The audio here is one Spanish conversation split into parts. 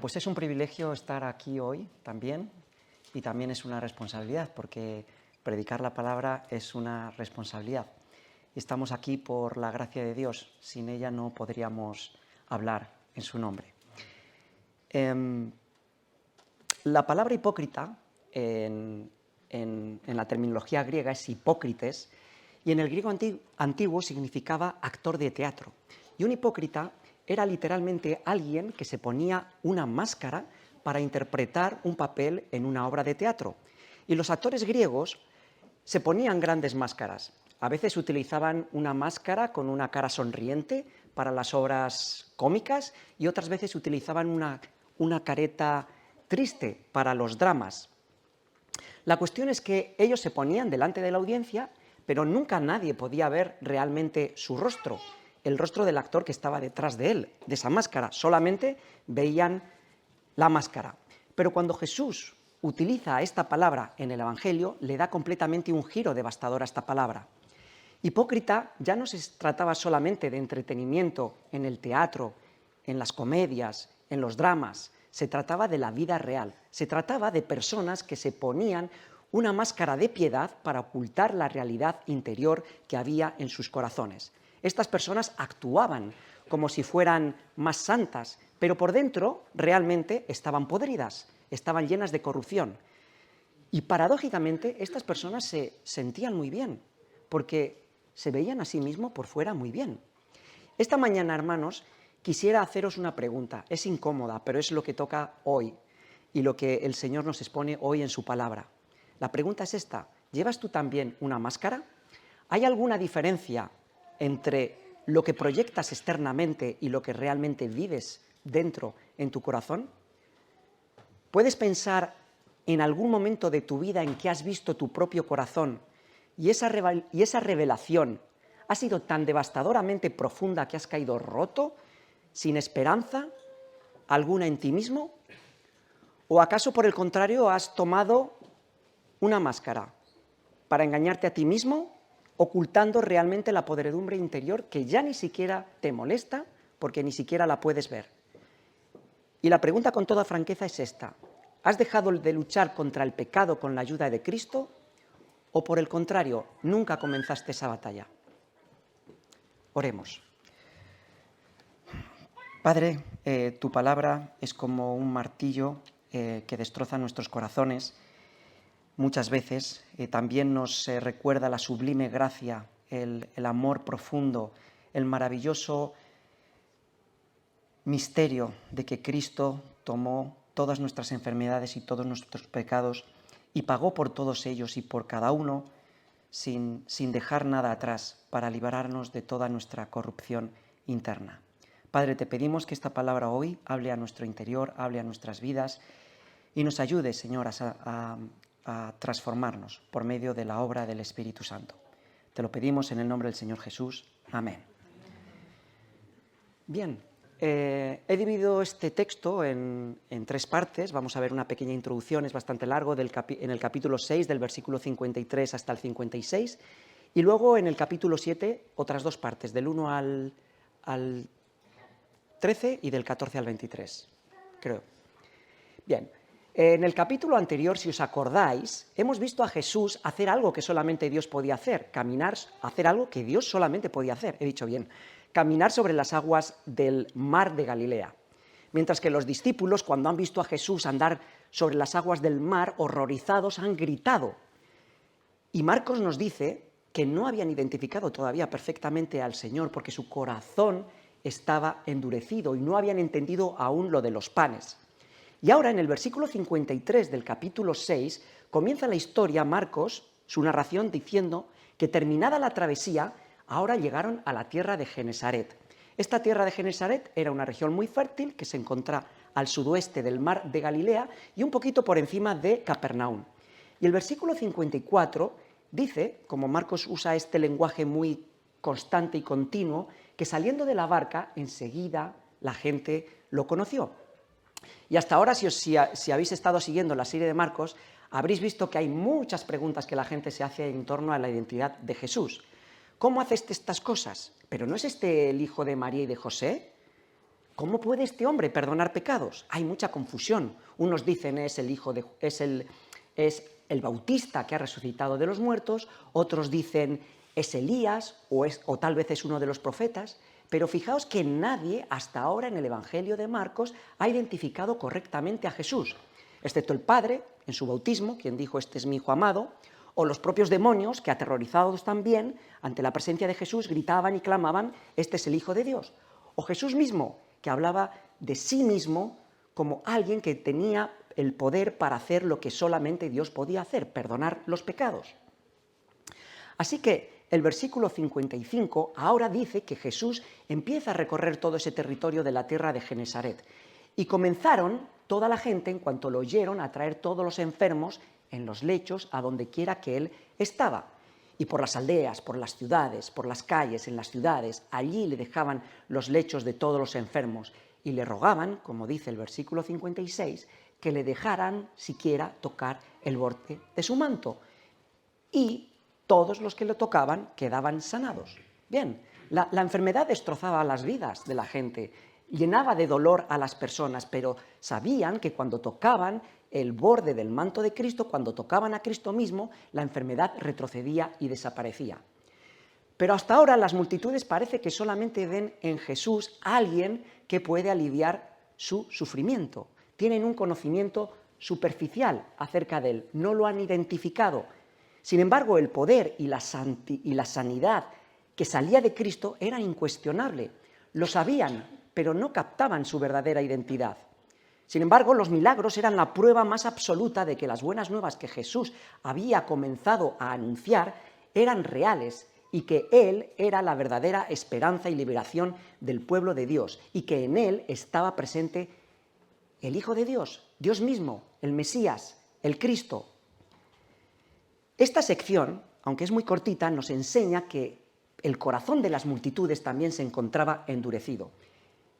pues es un privilegio estar aquí hoy también, y también es una responsabilidad, porque predicar la palabra es una responsabilidad. Estamos aquí por la gracia de Dios, sin ella no podríamos hablar en su nombre. La palabra hipócrita en la terminología griega es hipócrites, y en el griego antiguo significaba actor de teatro. Y un hipócrita era literalmente alguien que se ponía una máscara para interpretar un papel en una obra de teatro. Y los actores griegos se ponían grandes máscaras. A veces utilizaban una máscara con una cara sonriente para las obras cómicas y otras veces utilizaban una careta triste para los dramas. La cuestión es que ellos se ponían delante de la audiencia, pero nunca nadie podía ver realmente su rostro, el rostro del actor que estaba detrás de él, de esa máscara. Solamente veían la máscara. Pero cuando Jesús utiliza esta palabra en el Evangelio, le da completamente un giro devastador a esta palabra. Hipócrita ya no se trataba solamente de entretenimiento en el teatro, en las comedias, en los dramas. Se trataba de la vida real. Se trataba de personas que se ponían una máscara de piedad para ocultar la realidad interior que había en sus corazones. Estas personas actuaban como si fueran más santas, pero por dentro realmente estaban podridas, estaban llenas de corrupción. Y paradójicamente estas personas se sentían muy bien, porque se veían a sí mismos por fuera muy bien. Esta mañana, hermanos, quisiera haceros una pregunta. Es incómoda, pero es lo que toca hoy y lo que el Señor nos expone hoy en su palabra. La pregunta es esta: ¿llevas tú también una máscara? ¿Hay alguna diferencia entre lo que proyectas externamente y lo que realmente vives dentro en tu corazón? ¿Puedes pensar en algún momento de tu vida en que has visto tu propio corazón y esa revelación ha sido tan devastadoramente profunda que has caído roto, sin esperanza alguna en ti mismo? ¿O acaso, por el contrario, has tomado una máscara para engañarte a ti mismo, ocultando realmente la podredumbre interior que ya ni siquiera te molesta porque ni siquiera la puedes ver? Y la pregunta con toda franqueza es esta: ¿has dejado de luchar contra el pecado con la ayuda de Cristo? ¿O por el contrario, nunca comenzaste esa batalla? Oremos. Padre, tu palabra es como un martillo que destroza nuestros corazones. Muchas veces también nos recuerda la sublime gracia, el amor profundo, el maravilloso misterio de que Cristo tomó todas nuestras enfermedades y todos nuestros pecados y pagó por todos ellos y por cada uno sin dejar nada atrás para librarnos de toda nuestra corrupción interna. Padre, te pedimos que esta palabra hoy hable a nuestro interior, hable a nuestras vidas y nos ayude, Señor, a transformarnos por medio de la obra del Espíritu Santo. Te lo pedimos en el nombre del Señor Jesús. Amén. Bien, he dividido este texto en tres partes. Vamos a ver una pequeña introducción, es bastante largo, en el capítulo 6, del versículo 53 hasta el 56, y luego en el capítulo 7, otras dos partes, del 1 al 13 y del 14 al 23, creo. Bien, en el capítulo anterior, si os acordáis, hemos visto a Jesús hacer algo que solamente Dios podía hacer, hacer algo que Dios solamente podía hacer, he dicho bien, caminar sobre las aguas del mar de Galilea. Mientras que los discípulos, cuando han visto a Jesús andar sobre las aguas del mar, horrorizados, han gritado. Y Marcos nos dice que no habían identificado todavía perfectamente al Señor porque su corazón estaba endurecido y no habían entendido aún lo de los panes. Y ahora, en el versículo 53 del capítulo 6, comienza la historia, Marcos, su narración, diciendo que terminada la travesía, ahora llegaron a la tierra de Genesaret. Esta tierra de Genesaret era una región muy fértil que se encuentra al sudoeste del mar de Galilea y un poquito por encima de Capernaum. Y el versículo 54 dice, como Marcos usa este lenguaje muy constante y continuo, que saliendo de la barca, enseguida la gente lo conoció. Y hasta ahora, si habéis estado siguiendo la serie de Marcos, habréis visto que hay muchas preguntas que la gente se hace en torno a la identidad de Jesús. ¿Cómo hace estas cosas? ¿Pero no es este el hijo de María y de José? ¿cómo puede este hombre perdonar pecados? Hay mucha confusión. Unos dicen es el Bautista que ha resucitado de los muertos, otros dicen es Elías o tal vez es uno de los profetas, pero fijaos que nadie hasta ahora en el Evangelio de Marcos ha identificado correctamente a Jesús, excepto el Padre en su bautismo, quien dijo este es mi Hijo amado, o los propios demonios que aterrorizados también ante la presencia de Jesús gritaban y clamaban este es el Hijo de Dios, o Jesús mismo que hablaba de sí mismo como alguien que tenía el poder para hacer lo que solamente Dios podía hacer, perdonar los pecados. Así que el versículo 55 ahora dice que Jesús empieza a recorrer todo ese territorio de la tierra de Genesaret. Y comenzaron toda la gente, en cuanto lo oyeron, a traer todos los enfermos en los lechos a donde quiera que él estaba. Y por las aldeas, por las ciudades, por las calles, en las ciudades, allí le dejaban los lechos de todos los enfermos y le rogaban, como dice el versículo 56, que le dejaran siquiera tocar el borde de su manto. Y todos los que lo tocaban quedaban sanados. Bien, la enfermedad destrozaba las vidas de la gente, llenaba de dolor a las personas, pero sabían que cuando tocaban el borde del manto de Cristo, cuando tocaban a Cristo mismo, la enfermedad retrocedía y desaparecía. Pero hasta ahora las multitudes parece que solamente ven en Jesús a alguien que puede aliviar su sufrimiento. Tienen un conocimiento superficial acerca de él, no lo han identificado. Sin embargo, el poder y la sanidad que salía de Cristo era incuestionable. Lo sabían, pero no captaban su verdadera identidad. Sin embargo, los milagros eran la prueba más absoluta de que las buenas nuevas que Jesús había comenzado a anunciar eran reales y que Él era la verdadera esperanza y liberación del pueblo de Dios y que en Él estaba presente el Hijo de Dios, Dios mismo, el Mesías, el Cristo. Esta sección, aunque es muy cortita, nos enseña que el corazón de las multitudes también se encontraba endurecido.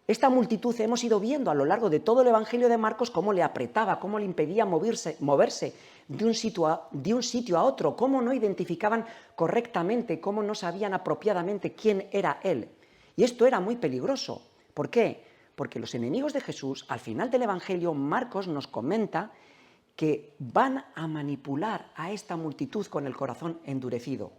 Esta multitud hemos ido viendo a lo largo de todo el Evangelio de Marcos cómo le apretaba, cómo le impedía moverse de un sitio a otro, cómo no identificaban correctamente, cómo no sabían apropiadamente quién era Él. Y esto era muy peligroso. ¿Por qué? Porque los enemigos de Jesús, al final del Evangelio, Marcos nos comenta que van a manipular a esta multitud con el corazón endurecido.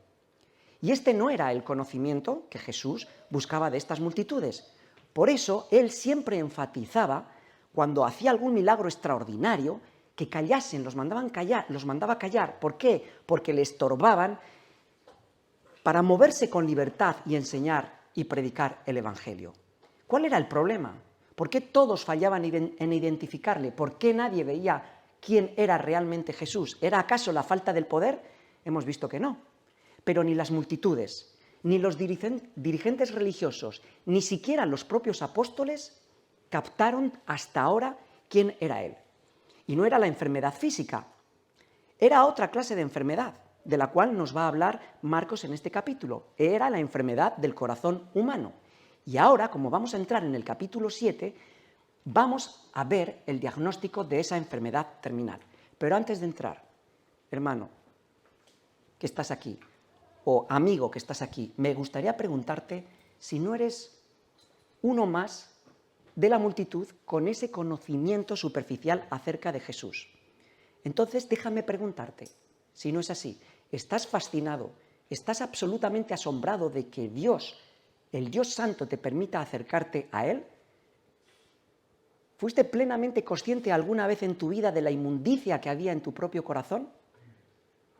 Y este no era el conocimiento que Jesús buscaba de estas multitudes. Por eso, él siempre enfatizaba, cuando hacía algún milagro extraordinario, que callasen, los mandaba callar. ¿Por qué? Porque le estorbaban para moverse con libertad y enseñar y predicar el Evangelio. ¿Cuál era el problema? ¿Por qué todos fallaban en identificarle? ¿Por qué nadie veía quién era realmente Jesús? ¿Era acaso la falta del poder? Hemos visto que no. Pero ni las multitudes, ni los dirigentes religiosos, ni siquiera los propios apóstoles captaron hasta ahora quién era Él. Y no era la enfermedad física, era otra clase de enfermedad, de la cual nos va a hablar Marcos en este capítulo. Era la enfermedad del corazón humano. Y ahora, como vamos a entrar en el capítulo 7, vamos a ver el diagnóstico de esa enfermedad terminal. Pero antes de entrar, hermano, que estás aquí, o amigo que estás aquí, me gustaría preguntarte si no eres uno más de la multitud con ese conocimiento superficial acerca de Jesús. Entonces déjame preguntarte, si no es así, ¿estás fascinado, estás absolutamente asombrado de que Dios, el Dios Santo, te permita acercarte a Él? ¿Fuiste plenamente consciente alguna vez en tu vida de la inmundicia que había en tu propio corazón?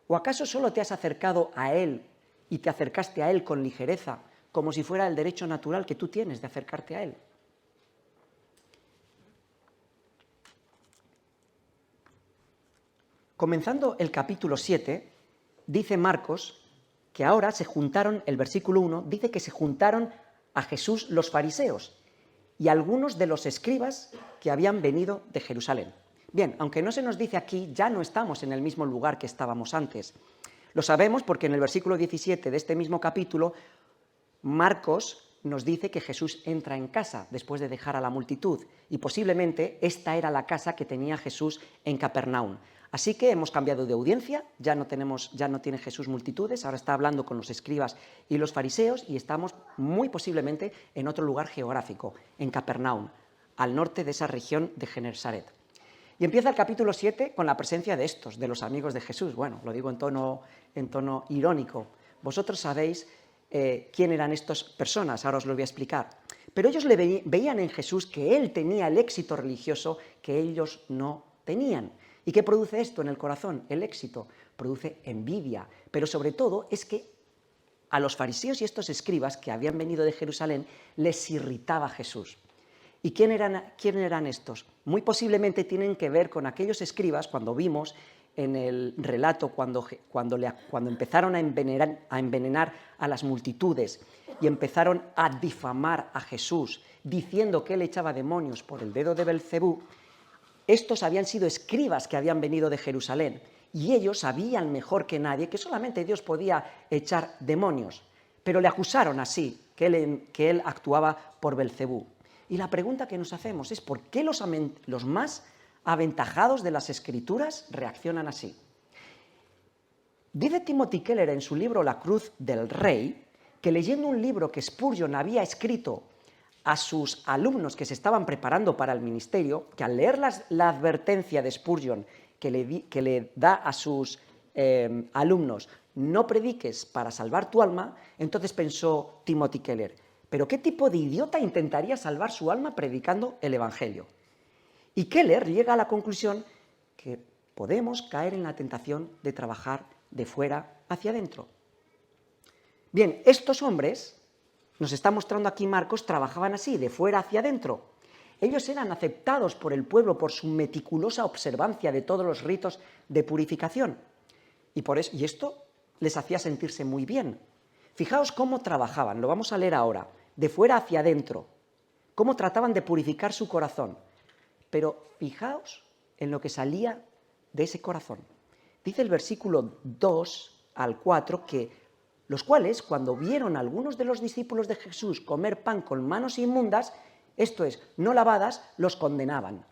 ¿O acaso solo te has acercado a Él y te acercaste a Él con ligereza, como si fuera el derecho natural que tú tienes de acercarte a Él? Comenzando el capítulo 7, dice Marcos que ahora se juntaron, el versículo 1, dice que se juntaron a Jesús los fariseos y algunos de los escribas que habían venido de Jerusalén. Bien, aunque no se nos dice aquí, ya no estamos en el mismo lugar que estábamos antes. Lo sabemos porque en el versículo 17 de este mismo capítulo, Marcos nos dice que Jesús entra en casa después de dejar a la multitud y posiblemente esta era la casa que tenía Jesús en Capernaum. Así que hemos cambiado de audiencia, ya no tiene Jesús multitudes, ahora está hablando con los escribas y los fariseos y estamos muy posiblemente en otro lugar geográfico, en Capernaum, al norte de esa región de Genesaret. Y empieza el capítulo 7 con la presencia de estos, de los amigos de Jesús. Bueno, lo digo en tono irónico. Vosotros sabéis quién eran estas personas, ahora os lo voy a explicar. Pero ellos veían en Jesús que él tenía el éxito religioso que ellos no tenían. ¿Y qué produce esto en el corazón? El éxito produce envidia, pero sobre todo es que a los fariseos y estos escribas que habían venido de Jerusalén les irritaba Jesús. ¿Y quién eran estos? Muy posiblemente tienen que ver con aquellos escribas cuando vimos en el relato cuando empezaron a envenenar a las multitudes y empezaron a difamar a Jesús diciendo que él echaba demonios por el dedo de Belcebú. Estos habían sido escribas que habían venido de Jerusalén y ellos sabían mejor que nadie que solamente Dios podía echar demonios, pero le acusaron así, que él actuaba por Belcebú. Y la pregunta que nos hacemos es ¿por qué los más aventajados de las Escrituras reaccionan así? Dice Timothy Keller en su libro La cruz del rey que leyendo un libro que Spurgeon había escrito a sus alumnos que se estaban preparando para el ministerio, que al leer la advertencia de Spurgeon que le da a sus alumnos, no prediques para salvar tu alma, entonces pensó Timothy Keller, ¿pero qué tipo de idiota intentaría salvar su alma predicando el Evangelio? Y Keller llega a la conclusión que podemos caer en la tentación de trabajar de fuera hacia adentro. Bien, estos hombres, nos está mostrando aquí Marcos, trabajaban así, de fuera hacia adentro. Ellos eran aceptados por el pueblo por su meticulosa observancia de todos los ritos de purificación. Y esto les hacía sentirse muy bien. Fijaos cómo trabajaban, lo vamos a leer ahora, de fuera hacia adentro, cómo trataban de purificar su corazón. Pero fijaos en lo que salía de ese corazón. Dice el versículo 2 al 4 que los cuales, cuando vieron a algunos de los discípulos de Jesús comer pan con manos inmundas, esto es, no lavadas, los condenaban.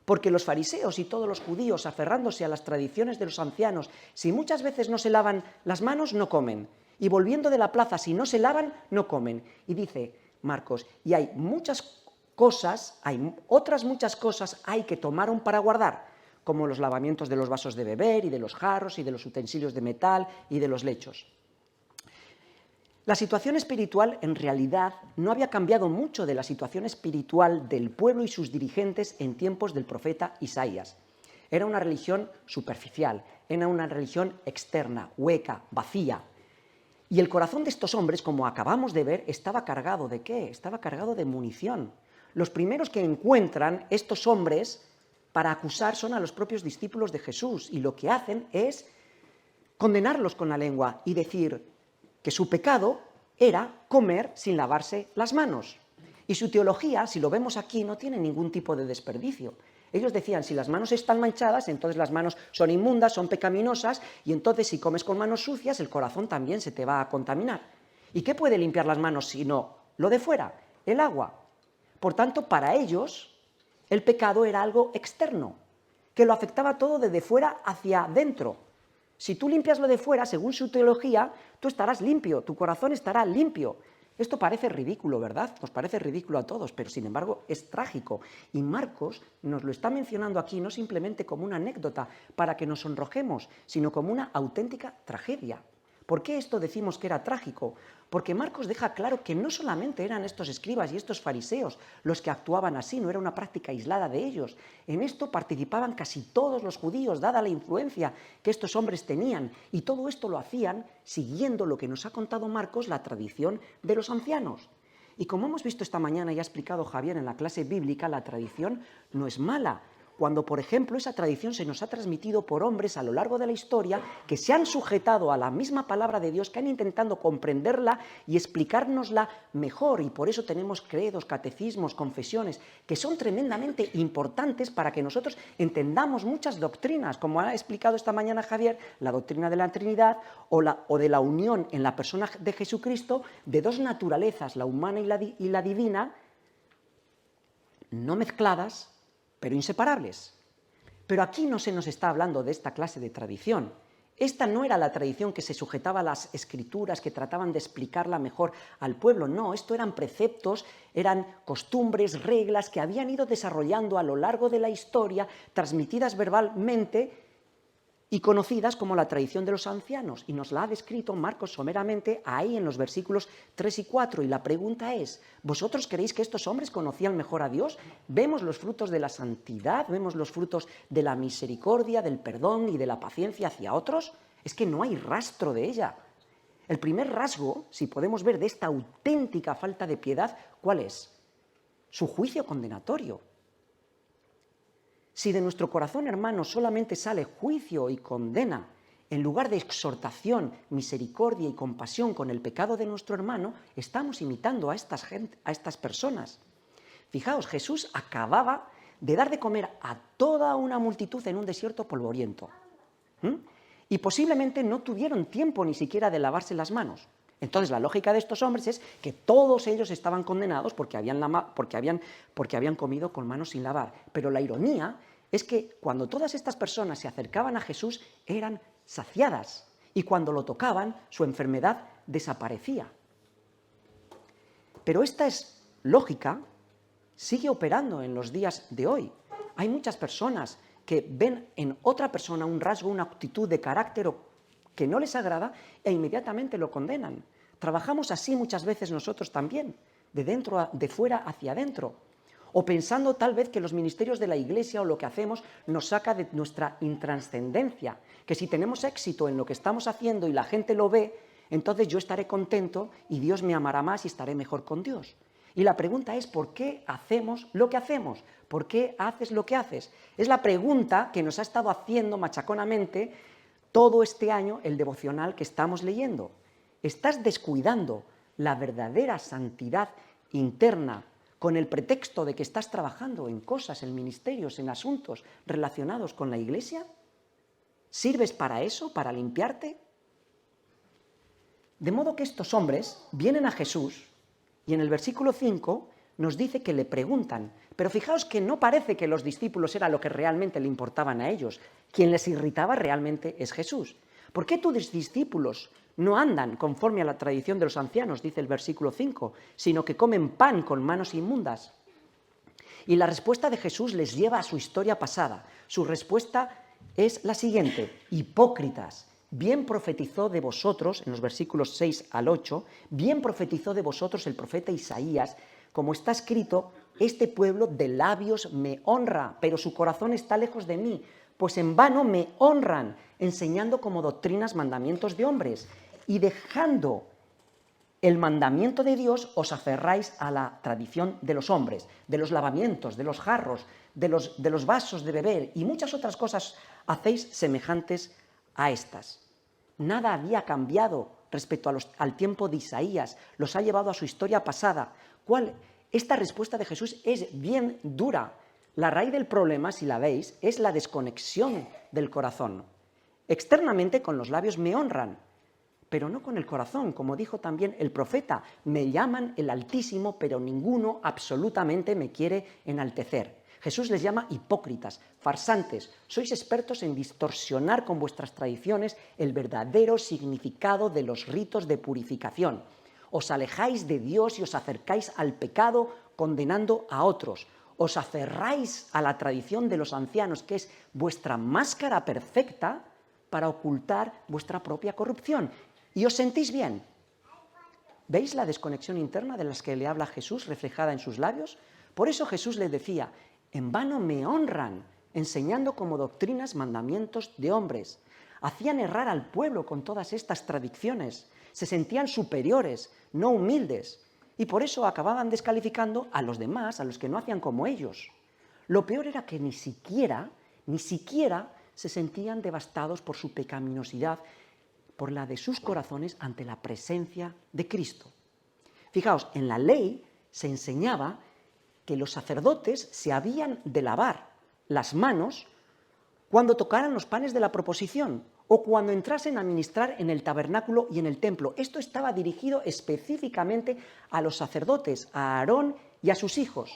Porque los fariseos y todos los judíos, aferrándose a las tradiciones de los ancianos, si muchas veces no se lavan las manos, no comen. Y volviendo de la plaza, si no se lavan, no comen. Y dice Marcos, y hay otras muchas cosas hay que tomaron para guardar, como los lavamientos de los vasos de beber y de los jarros y de los utensilios de metal y de los lechos. La situación espiritual, en realidad, no había cambiado mucho de la situación espiritual del pueblo y sus dirigentes en tiempos del profeta Isaías. Era una religión superficial, era una religión externa, hueca, vacía. Y el corazón de estos hombres, como acabamos de ver, estaba cargado ¿de qué? Estaba cargado de munición. Los primeros que encuentran estos hombres para acusar son a los propios discípulos de Jesús, y lo que hacen es condenarlos con la lengua y decir que su pecado era comer sin lavarse las manos. Y su teología, si lo vemos aquí, no tiene ningún tipo de desperdicio. Ellos decían, si las manos están manchadas, entonces las manos son inmundas, son pecaminosas, y entonces si comes con manos sucias, el corazón también se te va a contaminar. ¿Y qué puede limpiar las manos si no lo de fuera? El agua. Por tanto, para ellos, el pecado era algo externo, que lo afectaba todo desde fuera hacia adentro. Si tú limpias lo de fuera, según su teología, tú estarás limpio, tu corazón estará limpio. Esto parece ridículo, ¿verdad? Nos parece ridículo a todos, pero sin embargo es trágico. Y Marcos nos lo está mencionando aquí no simplemente como una anécdota para que nos sonrojemos, sino como una auténtica tragedia. ¿Por qué esto decimos que era trágico? Porque Marcos deja claro que no solamente eran estos escribas y estos fariseos los que actuaban así, no era una práctica aislada de ellos. En esto participaban casi todos los judíos, dada la influencia que estos hombres tenían, y todo esto lo hacían siguiendo lo que nos ha contado Marcos, la tradición de los ancianos. Y como hemos visto esta mañana y ha explicado Javier en la clase bíblica, la tradición no es mala. Cuando, por ejemplo, esa tradición se nos ha transmitido por hombres a lo largo de la historia que se han sujetado a la misma palabra de Dios, que han intentado comprenderla y explicárnosla mejor, y por eso tenemos credos, catecismos, confesiones, que son tremendamente importantes para que nosotros entendamos muchas doctrinas, como ha explicado esta mañana Javier, la doctrina de la Trinidad o de la unión en la persona de Jesucristo de dos naturalezas, la humana y la divina, no mezcladas, pero inseparables. Pero aquí no se nos está hablando de esta clase de tradición. Esta no era la tradición que se sujetaba a las escrituras, que trataban de explicarla mejor al pueblo. No, esto eran preceptos, eran costumbres, reglas que habían ido desarrollando a lo largo de la historia, transmitidas verbalmente y conocidas como la tradición de los ancianos. Y nos la ha descrito Marcos someramente ahí en los versículos 3 y 4. Y la pregunta es, ¿vosotros creéis que estos hombres conocían mejor a Dios? Vemos los frutos de la santidad, vemos los frutos de la misericordia, del perdón y de la paciencia hacia otros. Es que no hay rastro de ella. El primer rasgo, si podemos ver, de esta auténtica falta de piedad, ¿cuál es? Su juicio condenatorio. Si de nuestro corazón, hermano, solamente sale juicio y condena, en lugar de exhortación, misericordia y compasión con el pecado de nuestro hermano, estamos imitando a estas personas. Fijaos, Jesús acababa de dar de comer a toda una multitud en un desierto polvoriento. Y posiblemente no tuvieron tiempo ni siquiera de lavarse las manos. Entonces, la lógica de estos hombres es que todos ellos estaban condenados porque habían comido con manos sin lavar. Pero la ironía es que cuando todas estas personas se acercaban a Jesús, eran saciadas. Y cuando lo tocaban, su enfermedad desaparecía. Pero esta lógica sigue operando en los días de hoy. Hay muchas personas que ven en otra persona un rasgo, una actitud de carácter que no les agrada e inmediatamente lo condenan. Trabajamos así muchas veces nosotros también, de fuera hacia adentro, o pensando tal vez que los ministerios de la Iglesia o lo que hacemos nos saca de nuestra intranscendencia, que si tenemos éxito en lo que estamos haciendo y la gente lo ve, entonces yo estaré contento y Dios me amará más y estaré mejor con Dios. Y la pregunta es, ¿por qué hacemos lo que hacemos? ¿Por qué haces lo que haces? Es la pregunta que nos ha estado haciendo machaconamente todo este año el devocional que estamos leyendo. ¿Estás descuidando la verdadera santidad interna con el pretexto de que estás trabajando en cosas, en ministerios, en asuntos relacionados con la Iglesia? ¿Sirves para eso, para limpiarte? De modo que estos hombres vienen a Jesús y en el versículo 5 nos dice que le preguntan, pero fijaos que no parece que los discípulos era lo que realmente le importaban a ellos. Quien les irritaba realmente es Jesús. ¿Por qué tus discípulos no andan conforme a la tradición de los ancianos, dice el versículo 5, sino que comen pan con manos inmundas? Y la respuesta de Jesús les lleva a su historia pasada. Su respuesta es la siguiente: hipócritas, bien profetizó de vosotros, en los versículos 6 al 8, bien profetizó de vosotros el profeta Isaías, como está escrito, este pueblo de labios me honra, pero su corazón está lejos de mí, pues en vano me honran, enseñando como doctrinas mandamientos de hombres, y dejando el mandamiento de Dios os aferráis a la tradición de los hombres, de los lavamientos, de los jarros, de los vasos de beber y muchas otras cosas hacéis semejantes a estas. Nada había cambiado respecto al tiempo de Isaías, los ha llevado a su historia pasada. Esta respuesta de Jesús es bien dura. La raíz del problema, si la veis, es la desconexión del corazón. Externamente con los labios me honran, pero no con el corazón, como dijo también el profeta. Me llaman el Altísimo, pero ninguno absolutamente me quiere enaltecer. Jesús les llama hipócritas, farsantes. Sois expertos en distorsionar con vuestras tradiciones el verdadero significado de los ritos de purificación. Os alejáis de Dios y os acercáis al pecado condenando a otros. Os aferráis a la tradición de los ancianos, que es vuestra máscara perfecta para ocultar vuestra propia corrupción. ¿Y os sentís bien? ¿Veis la desconexión interna de las que le habla Jesús reflejada en sus labios? Por eso Jesús les decía, en vano me honran, enseñando como doctrinas mandamientos de hombres. Hacían errar al pueblo con todas estas tradiciones. Se sentían superiores, no humildes, y por eso acababan descalificando a los demás, a los que no hacían como ellos. Lo peor era que ni siquiera se sentían devastados por su pecaminosidad, por la de sus corazones ante la presencia de Cristo. Fijaos, en la ley se enseñaba que los sacerdotes se habían de lavar las manos cuando tocaran los panes de la proposición o cuando entrasen a ministrar en el tabernáculo y en el templo. Esto estaba dirigido específicamente a los sacerdotes, a Aarón y a sus hijos.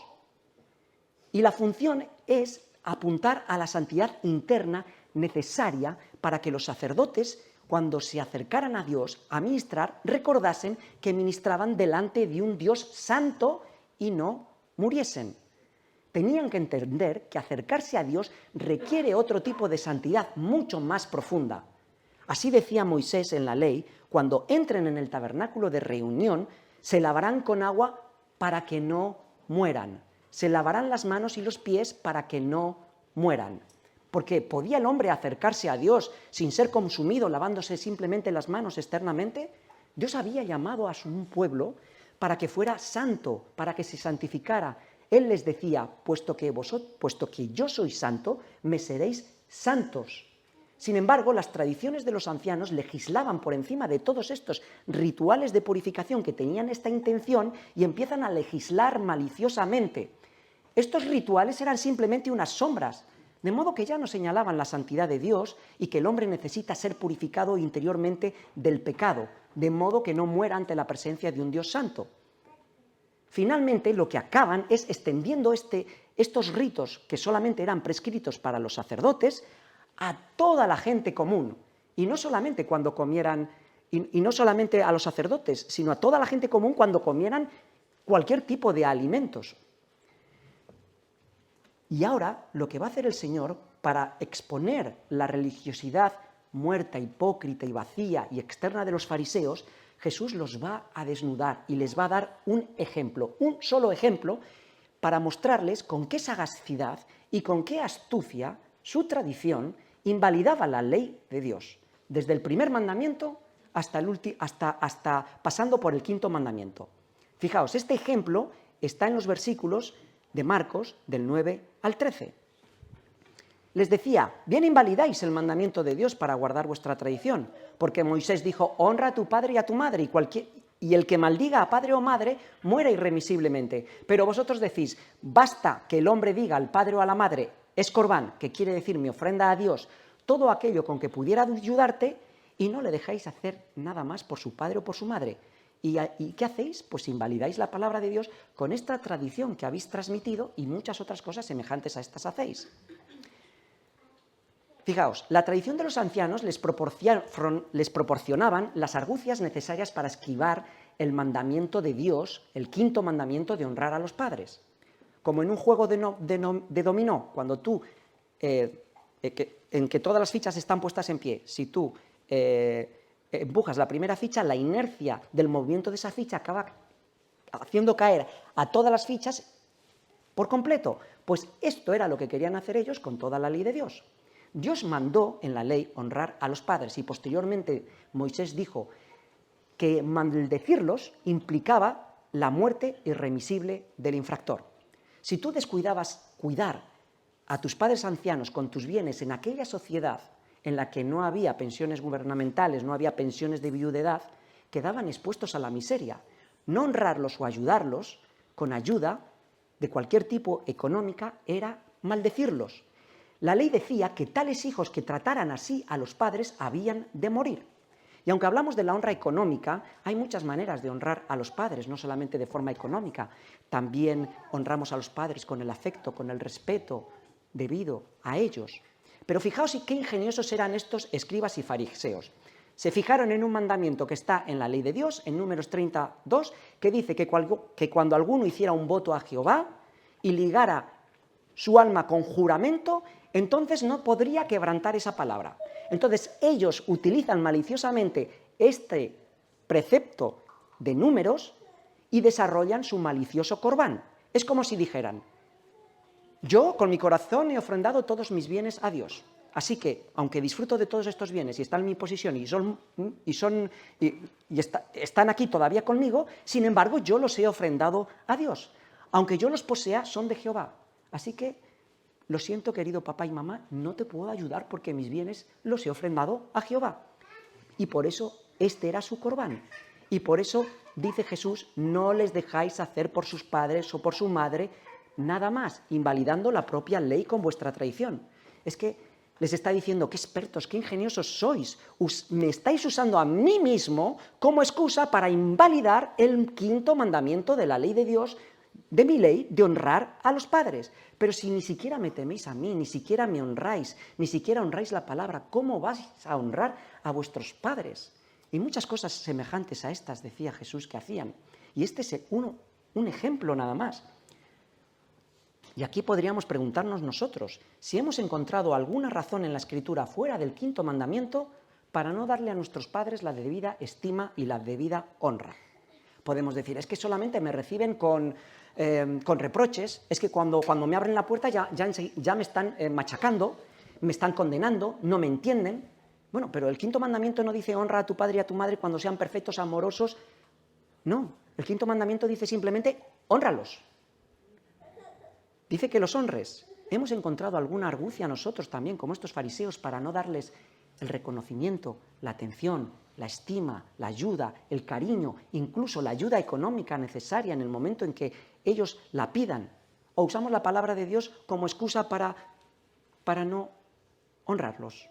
Y la función es apuntar a la santidad interna necesaria para que los sacerdotes, cuando se acercaran a Dios a ministrar, recordasen que ministraban delante de un Dios santo y no muriesen. Tenían que entender que acercarse a Dios requiere otro tipo de santidad mucho más profunda. Así decía Moisés en la ley: cuando entren en el tabernáculo de reunión, se lavarán con agua para que no mueran. Se lavarán las manos y los pies para que no mueran. Porque ¿podía el hombre acercarse a Dios sin ser consumido lavándose simplemente las manos externamente? Dios había llamado a su pueblo para que fuera santo, para que se santificara. Él les decía: puesto que yo soy santo, me seréis santos. Sin embargo, las tradiciones de los ancianos legislaban por encima de todos estos rituales de purificación que tenían esta intención y empiezan a legislar maliciosamente. Estos rituales eran simplemente unas sombras, de modo que ya no señalaban la santidad de Dios y que el hombre necesita ser purificado interiormente del pecado, de modo que no muera ante la presencia de un Dios santo. Finalmente, lo que acaban es extendiendo estos ritos que solamente eran prescritos para los sacerdotes a toda la gente común, y no solamente cuando comieran, y no solamente a los sacerdotes, sino a toda la gente común cuando comieran cualquier tipo de alimentos. Y ahora lo que va a hacer el Señor para exponer la religiosidad muerta, hipócrita y vacía y externa de los fariseos, Jesús los va a desnudar y les va a dar un ejemplo, un solo ejemplo, para mostrarles con qué sagacidad y con qué astucia su tradición invalidaba la ley de Dios, desde el primer mandamiento hasta pasando por el quinto mandamiento. Fijaos, este ejemplo está en los versículos de Marcos, del 9 al 13. Les decía: bien invalidáis el mandamiento de Dios para guardar vuestra tradición, porque Moisés dijo: honra a tu padre y a tu madre, y el que maldiga a padre o madre muera irremisiblemente. Pero vosotros decís: basta que el hombre diga al padre o a la madre, es corbán, que quiere decir mi ofrenda a Dios, todo aquello con que pudiera ayudarte, y no le dejáis hacer nada más por su padre o por su madre. ¿Y qué hacéis? Pues invalidáis la palabra de Dios con esta tradición que habéis transmitido, y muchas otras cosas semejantes a estas hacéis. Fijaos, la tradición de los ancianos les proporcionaban las argucias necesarias para esquivar el mandamiento de Dios, el quinto mandamiento de honrar a los padres. Como en un juego de dominó, cuando tú, en que todas las fichas están puestas en pie, si tú empujas la primera ficha, la inercia del movimiento de esa ficha acaba haciendo caer a todas las fichas por completo. Pues esto era lo que querían hacer ellos con toda la ley de Dios. Dios mandó en la ley honrar a los padres, y posteriormente Moisés dijo que maldecirlos implicaba la muerte irremisible del infractor. Si tú descuidabas cuidar a tus padres ancianos con tus bienes en aquella sociedad en la que no había pensiones gubernamentales, no había pensiones de viudedad, quedaban expuestos a la miseria. No honrarlos o ayudarlos con ayuda de cualquier tipo económica era maldecirlos. La ley decía que tales hijos que trataran así a los padres habían de morir. Y aunque hablamos de la honra económica, hay muchas maneras de honrar a los padres, no solamente de forma económica. También honramos a los padres con el afecto, con el respeto debido a ellos. Pero fijaos qué ingeniosos eran estos escribas y fariseos. Se fijaron en un mandamiento que está en la ley de Dios, en Números 32, que dice que cuando alguno hiciera un voto a Jehová y ligara su alma con juramento, entonces no podría quebrantar esa palabra. Entonces ellos utilizan maliciosamente este precepto de Números y desarrollan su malicioso corbán. Es como si dijeran: yo con mi corazón he ofrendado todos mis bienes a Dios, así que aunque disfruto de todos estos bienes y están en mi posesión están aquí todavía conmigo, sin embargo yo los he ofrendado a Dios. Aunque yo los posea, son de Jehová. Así que lo siento, querido papá y mamá, no te puedo ayudar porque mis bienes los he ofrendado a Jehová. Y por eso este era su corbán. Y por eso dice Jesús: no les dejáis hacer por sus padres o por su madre nada más, invalidando la propia ley con vuestra tradición. Es que les está diciendo: qué expertos, qué ingeniosos sois. Me estáis usando a mí mismo como excusa para invalidar el quinto mandamiento de la ley de Dios, de mi ley de honrar a los padres. Pero si ni siquiera me teméis a mí, ni siquiera me honráis, ni siquiera honráis la palabra, ¿cómo vais a honrar a vuestros padres? Y muchas cosas semejantes a estas decía Jesús que hacían. Y este es un ejemplo nada más. Y aquí podríamos preguntarnos nosotros si hemos encontrado alguna razón en la Escritura fuera del quinto mandamiento para no darle a nuestros padres la debida estima y la debida honra. Podemos decir, es que solamente me reciben con reproches, es que cuando me abren la puerta ya me están machacando, me están condenando, no me entienden. Bueno, pero el quinto mandamiento no dice honra a tu padre y a tu madre cuando sean perfectos, amorosos. No, el quinto mandamiento dice simplemente hónralos. Dice que los honres. Hemos encontrado alguna argucia nosotros también, como estos fariseos, para no darles el reconocimiento, la atención, la estima, la ayuda, el cariño, incluso la ayuda económica necesaria en el momento en que ellos la pidan. O usamos la palabra de Dios como excusa para no honrarlos.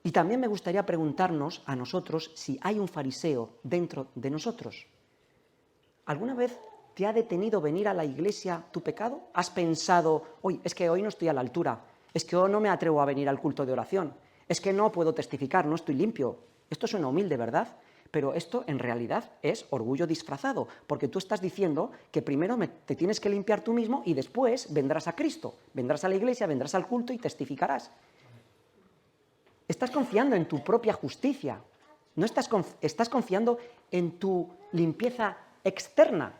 Y también me gustaría preguntarnos a nosotros si hay un fariseo dentro de nosotros. ¿Alguna vez te ha detenido venir a la iglesia tu pecado? ¿Has pensado, es que hoy no estoy a la altura, es que hoy no me atrevo a venir al culto de oración, es que no puedo testificar, no estoy limpio? Esto suena humilde, ¿verdad? Pero esto en realidad es orgullo disfrazado, porque tú estás diciendo que primero te tienes que limpiar tú mismo y después vendrás a Cristo, vendrás a la iglesia, vendrás al culto y testificarás. Estás confiando en tu propia justicia, no estás confiando en tu limpieza externa,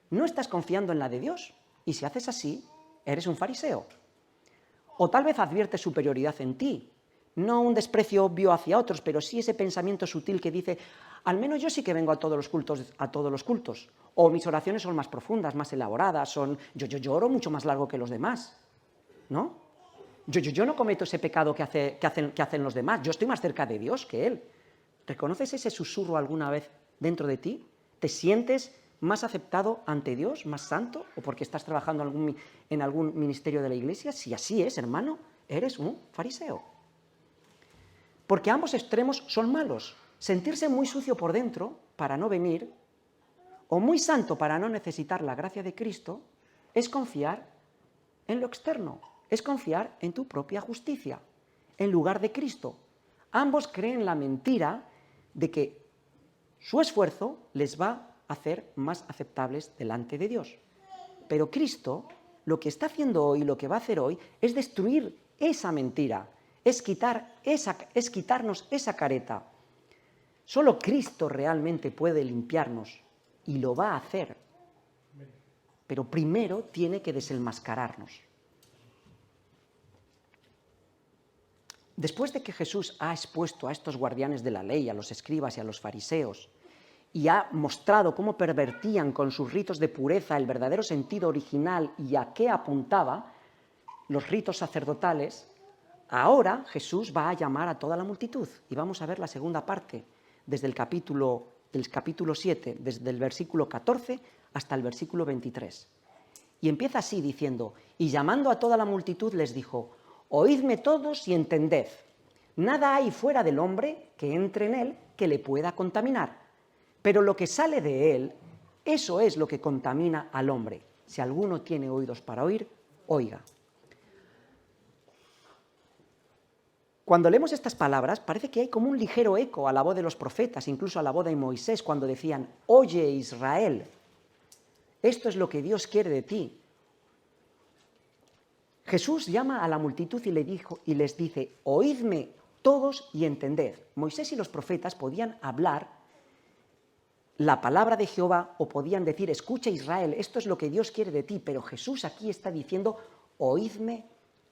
no estás confiando en la de Dios. Y si haces así, eres un fariseo. O tal vez adviertes superioridad en ti, no un desprecio obvio hacia otros, pero sí ese pensamiento sutil que dice, al menos yo sí que vengo a todos los cultos, o mis oraciones son más profundas, más elaboradas, yo oro mucho más largo que los demás, ¿no? Yo no cometo ese pecado que hacen los demás, yo estoy más cerca de Dios que Él. ¿Reconoces ese susurro alguna vez dentro de ti? ¿Te sientes más aceptado ante Dios, más santo, o porque estás trabajando en algún ministerio de la iglesia? Si así es, hermano, eres un fariseo. Porque ambos extremos son malos. Sentirse muy sucio por dentro para no venir, o muy santo para no necesitar la gracia de Cristo, es confiar en lo externo, es confiar en tu propia justicia, en lugar de Cristo. Ambos creen la mentira de que su esfuerzo les va a hacer más aceptables delante de Dios. Pero Cristo, lo que está haciendo hoy, lo que va a hacer hoy, es destruir esa mentira, es quitarnos esa careta. Solo Cristo realmente puede limpiarnos y lo va a hacer. Pero primero tiene que desenmascararnos. Después de que Jesús ha expuesto a estos guardianes de la ley, a los escribas y a los fariseos, y ha mostrado cómo pervertían con sus ritos de pureza el verdadero sentido original y a qué apuntaba los ritos sacerdotales, ahora Jesús va a llamar a toda la multitud. Y vamos a ver la segunda parte, desde el capítulo 7, desde el versículo 14 hasta el versículo 23. Y empieza así diciendo, y llamando a toda la multitud les dijo, oídme todos y entended, nada hay fuera del hombre que entre en él que le pueda contaminar, pero lo que sale de él, eso es lo que contamina al hombre. Si alguno tiene oídos para oír, oiga. Cuando leemos estas palabras, parece que hay como un ligero eco a la voz de los profetas, incluso a la voz de Moisés, cuando decían, oye Israel, esto es lo que Dios quiere de ti. Jesús llama a la multitud y les dice, oídme todos y entended. Moisés y los profetas podían hablar la palabra de Jehová o podían decir, escucha Israel, esto es lo que Dios quiere de ti, pero Jesús aquí está diciendo, oídme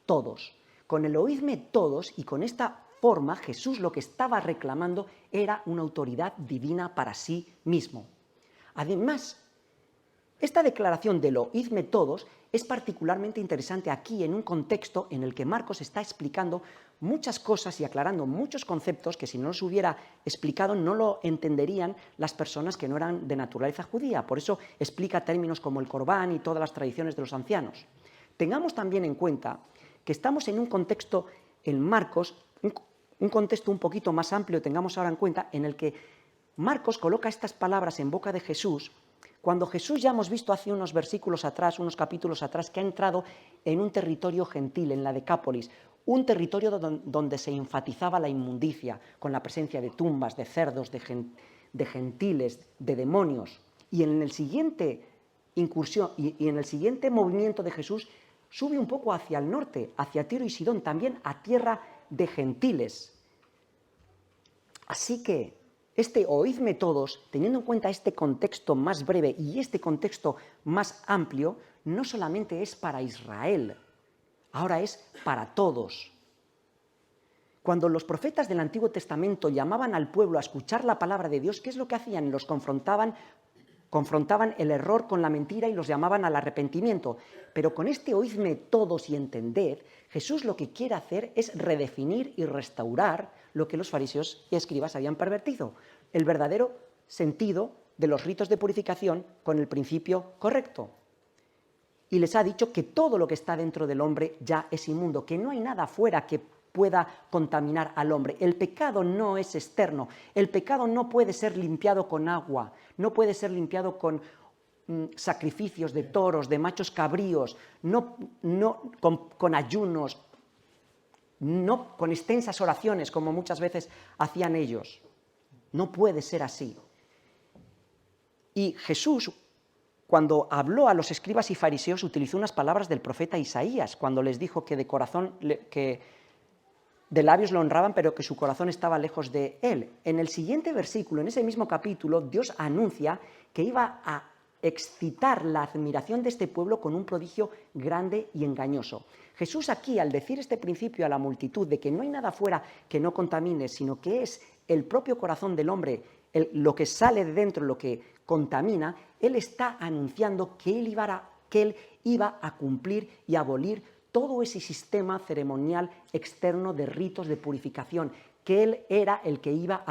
todos. Con el oídme todos y con esta forma, Jesús lo que estaba reclamando era una autoridad divina para sí mismo. Además, esta declaración del oídme todos es particularmente interesante aquí en un contexto en el que Marcos está explicando muchas cosas y aclarando muchos conceptos que si no los hubiera explicado no lo entenderían las personas que no eran de naturaleza judía. Por eso explica términos como el corbán y todas las tradiciones de los ancianos. Tengamos también en cuenta que estamos en un contexto en Marcos, un contexto un poquito más amplio, tengamos ahora en cuenta, en el que Marcos coloca estas palabras en boca de Jesús Cuando Jesús, ya hemos visto hace unos versículos atrás, unos capítulos atrás, que ha entrado en un territorio gentil, en la Decápolis, un territorio donde se enfatizaba la inmundicia, con la presencia de tumbas, de cerdos, de gentiles, de demonios. Y en el siguiente incursión y en el siguiente movimiento de Jesús sube un poco hacia el norte, hacia Tiro y Sidón, también a tierra de gentiles. Así que oídme todos, teniendo en cuenta este contexto más breve y este contexto más amplio, no solamente es para Israel, ahora es para todos. Cuando los profetas del Antiguo Testamento llamaban al pueblo a escuchar la palabra de Dios, ¿qué es lo que hacían? Los confrontaban el error con la mentira y los llamaban al arrepentimiento. Pero con este oídme todos y entended, Jesús lo que quiere hacer es redefinir y restaurar lo que los fariseos y escribas habían pervertido, el verdadero sentido de los ritos de purificación con el principio correcto. Y les ha dicho que todo lo que está dentro del hombre ya es inmundo, que no hay nada afuera que pueda contaminar al hombre. El pecado no es externo, el pecado no puede ser limpiado con agua, no puede ser limpiado con sacrificios de toros, de machos cabríos, con ayunos, no con extensas oraciones como muchas veces hacían ellos. No puede ser así. Y Jesús, cuando habló a los escribas y fariseos, utilizó unas palabras del profeta Isaías, cuando les dijo que de corazón, que de labios lo honraban, pero que su corazón estaba lejos de él. En el siguiente versículo, en ese mismo capítulo, Dios anuncia que iba a excitar la admiración de este pueblo con un prodigio grande y engañoso. Jesús aquí, al decir este principio a la multitud de que no hay nada afuera que no contamine, sino que es el propio corazón del hombre, lo que sale de dentro, lo que contamina, él está anunciando que él iba a cumplir y abolir todo ese sistema ceremonial externo de ritos de purificación, que él era el que iba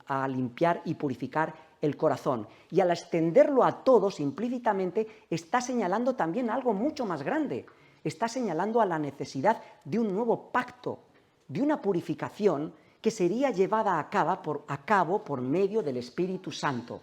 a limpiar y purificar el corazón. Y al extenderlo a todos, implícitamente, está señalando también algo mucho más grande. Está señalando a la necesidad de un nuevo pacto, de una purificación que sería llevada a cabo por medio del Espíritu Santo.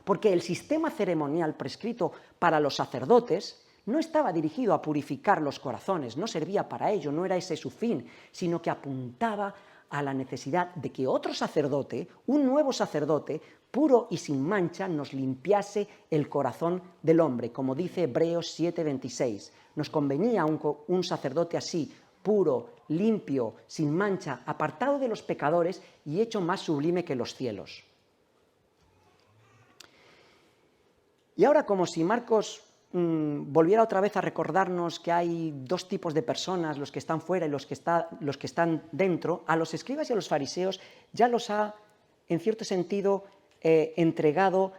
Porque el sistema ceremonial prescrito para los sacerdotes no estaba dirigido a purificar los corazones, no servía para ello, no era ese su fin, sino que apuntaba a la necesidad de que otro sacerdote, un nuevo sacerdote, puro y sin mancha, nos limpiase el corazón del hombre, como dice Hebreos 7:26. Nos convenía un sacerdote así, puro, limpio, sin mancha, apartado de los pecadores y hecho más sublime que los cielos. Y ahora, como si Marcos volviera otra vez a recordarnos que hay dos tipos de personas, los que están fuera y los que están dentro, a los escribas y a los fariseos ya los ha, en cierto sentido, entregado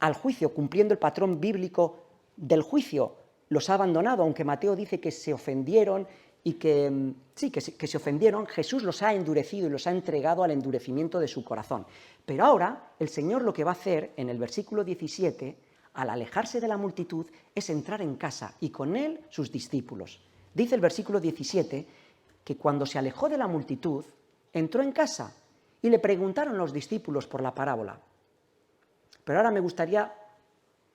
al juicio, cumpliendo el patrón bíblico del juicio. Los ha abandonado, aunque Mateo dice que se ofendieron y que se ofendieron, Jesús los ha endurecido y los ha entregado al endurecimiento de su corazón. Pero ahora el Señor lo que va a hacer en el versículo 17, al alejarse de la multitud, es entrar en casa y con él sus discípulos. Dice el versículo 17 que cuando se alejó de la multitud, entró en casa y le preguntaron los discípulos por la parábola. Pero ahora me gustaría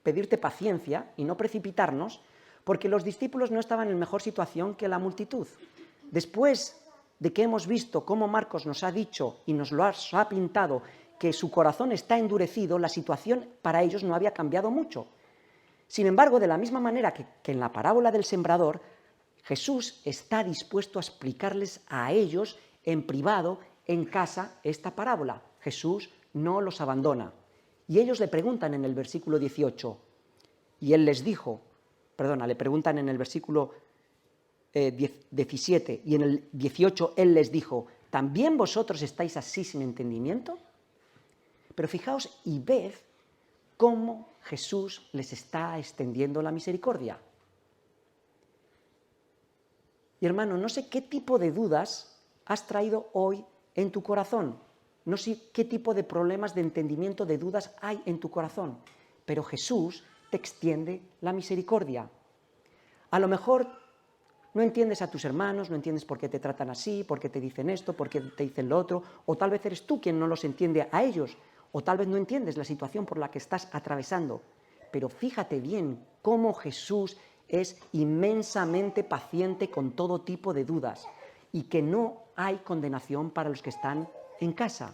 pedirte paciencia y no precipitarnos, porque los discípulos no estaban en mejor situación que la multitud. Después de que hemos visto cómo Marcos nos ha dicho y nos lo ha pintado que su corazón está endurecido, la situación para ellos no había cambiado mucho. Sin embargo, de la misma manera que en la parábola del sembrador, Jesús está dispuesto a explicarles a ellos en privado, en casa, esta parábola. Jesús no los abandona. Y ellos le preguntan en el versículo 18, y él les dijo, le preguntan en el versículo 17, y en el 18 él les dijo, ¿también vosotros estáis así sin entendimiento? Pero fijaos y ved cómo Jesús les está extendiendo la misericordia. Y hermano, no sé qué tipo de dudas has traído hoy en tu corazón. No sé qué tipo de problemas de entendimiento, de dudas hay en tu corazón. Pero Jesús te extiende la misericordia. A lo mejor no entiendes a tus hermanos, no entiendes por qué te tratan así, por qué te dicen esto, por qué te dicen lo otro, o tal vez eres tú quien no los entiende a ellos, o tal vez no entiendes la situación por la que estás atravesando. Pero fíjate bien cómo Jesús es inmensamente paciente con todo tipo de dudas y que no hay condenación para los que están en casa.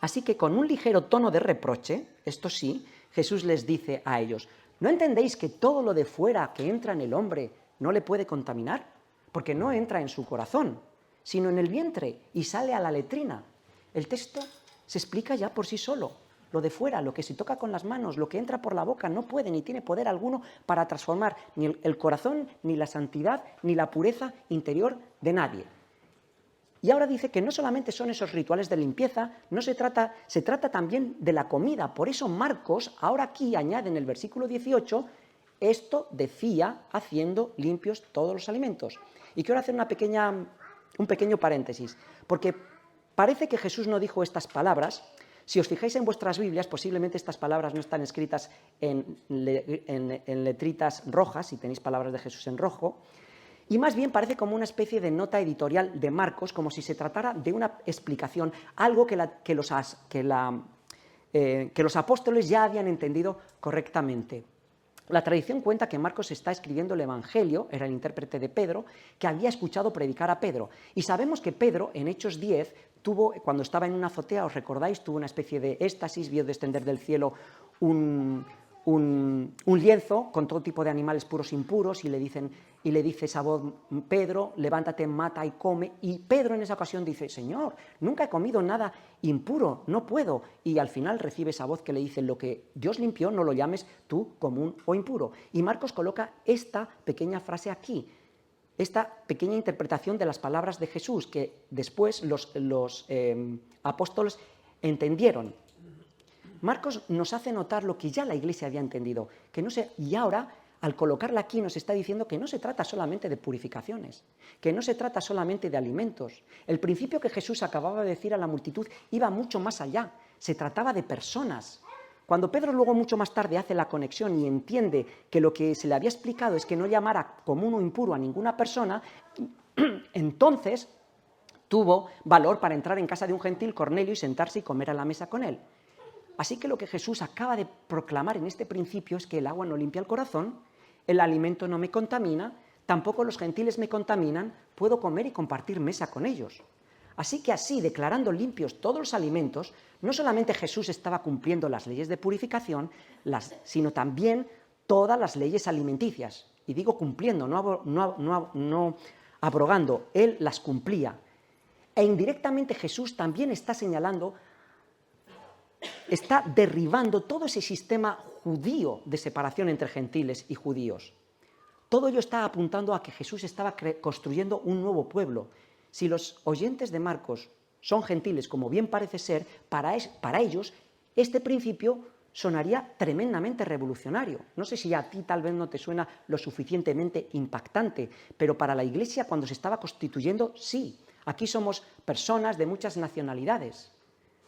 Así que con un ligero tono de reproche, esto sí, Jesús les dice a ellos: ¿no entendéis que todo lo de fuera que entra en el hombre no le puede contaminar? Porque no entra en su corazón, sino en el vientre y sale a la letrina. El texto se explica ya por sí solo. Lo de fuera, lo que se toca con las manos, lo que entra por la boca, no puede ni tiene poder alguno para transformar ni el corazón, ni la santidad, ni la pureza interior de nadie. Y ahora dice que no solamente son esos rituales de limpieza, se trata también de la comida. Por eso Marcos ahora aquí añade en el versículo 18, esto decía haciendo limpios todos los alimentos. Y quiero hacer un pequeño paréntesis, porque parece que Jesús no dijo estas palabras. Si os fijáis en vuestras Biblias, posiblemente estas palabras no están escritas en letritas rojas, si tenéis palabras de Jesús en rojo, y más bien parece como una especie de nota editorial de Marcos, como si se tratara de una explicación, algo que los apóstoles ya habían entendido correctamente. La tradición cuenta que Marcos está escribiendo el Evangelio, era el intérprete de Pedro, que había escuchado predicar a Pedro. Y sabemos que Pedro, en Hechos 10, cuando estaba en una azotea, ¿os recordáis? Tuvo una especie de éxtasis, vio descender del cielo un lienzo con todo tipo de animales puros e impuros, y le dice esa voz: Pedro, levántate, mata y come. Y Pedro en esa ocasión dice: Señor, nunca he comido nada impuro, no puedo. Y al final recibe esa voz que le dice: lo que Dios limpió no lo llames tú común o impuro. Y Marcos coloca esta pequeña frase aquí, esta pequeña interpretación de las palabras de Jesús, que después los apóstoles entendieron. Marcos nos hace notar lo que ya la Iglesia había entendido, y ahora, al colocarla aquí, nos está diciendo que no se trata solamente de purificaciones, que no se trata solamente de alimentos. El principio que Jesús acababa de decir a la multitud iba mucho más allá, se trataba de personas. Cuando Pedro luego mucho más tarde hace la conexión y entiende que lo que se le había explicado es que no llamara común o impuro a ninguna persona, entonces tuvo valor para entrar en casa de un gentil, Cornelio, y sentarse y comer a la mesa con él. Así que lo que Jesús acaba de proclamar en este principio es que el agua no limpia el corazón, el alimento no me contamina, tampoco los gentiles me contaminan, puedo comer y compartir mesa con ellos. Así que así, declarando limpios todos los alimentos, no solamente Jesús estaba cumpliendo las leyes de purificación, sino también todas las leyes alimenticias. Y digo cumpliendo, no abrogando, él las cumplía. E indirectamente Jesús también está señalando, está derribando todo ese sistema judío de separación entre gentiles y judíos. Todo ello está apuntando a que Jesús estaba construyendo un nuevo pueblo. Si los oyentes de Marcos son gentiles, como bien parece ser, para ellos este principio sonaría tremendamente revolucionario. No sé si a ti tal vez no te suena lo suficientemente impactante, pero para la Iglesia, cuando se estaba constituyendo, sí. Aquí somos personas de muchas nacionalidades.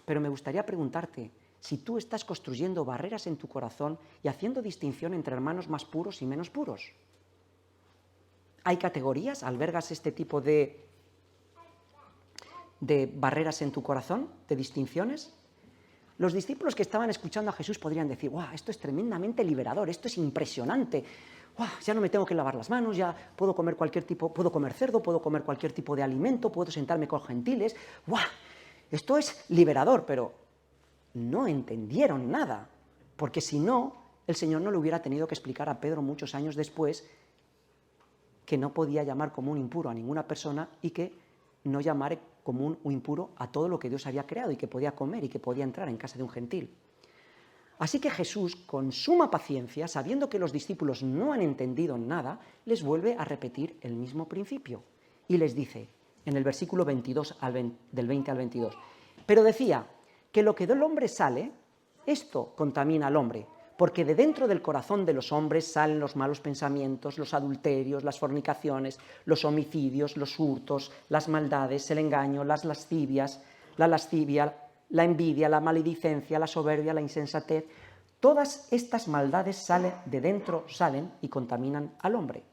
Pero me gustaría preguntarte, si tú estás construyendo barreras en tu corazón y haciendo distinción entre hermanos más puros y menos puros. ¿Hay categorías? ¿Albergas este tipo de barreras en tu corazón, de distinciones? Los discípulos que estaban escuchando a Jesús podrían decir: ¡guau! Esto es tremendamente liberador, esto es impresionante. ¡Guau! Ya no me tengo que lavar las manos, ya puedo comer puedo comer cerdo, puedo comer cualquier tipo de alimento, puedo sentarme con gentiles. ¡Guau! Esto es liberador, pero no entendieron nada, porque si no, el Señor no le hubiera tenido que explicar a Pedro muchos años después que no podía llamar común impuro a ninguna persona y que no llamara común o impuro a todo lo que Dios había creado y que podía comer y que podía entrar en casa de un gentil. Así que Jesús, con suma paciencia, sabiendo que los discípulos no han entendido nada, les vuelve a repetir el mismo principio y les dice, en el versículo 22 del 20 al 22, pero decía que lo que del hombre sale, esto contamina al hombre, porque de dentro del corazón de los hombres salen los malos pensamientos, los adulterios, las fornicaciones, los homicidios, los hurtos, las maldades, el engaño, las lascivias, la lascivia, la envidia, la maledicencia, la soberbia, la insensatez. Todas estas maldades de dentro salen y contaminan al hombre.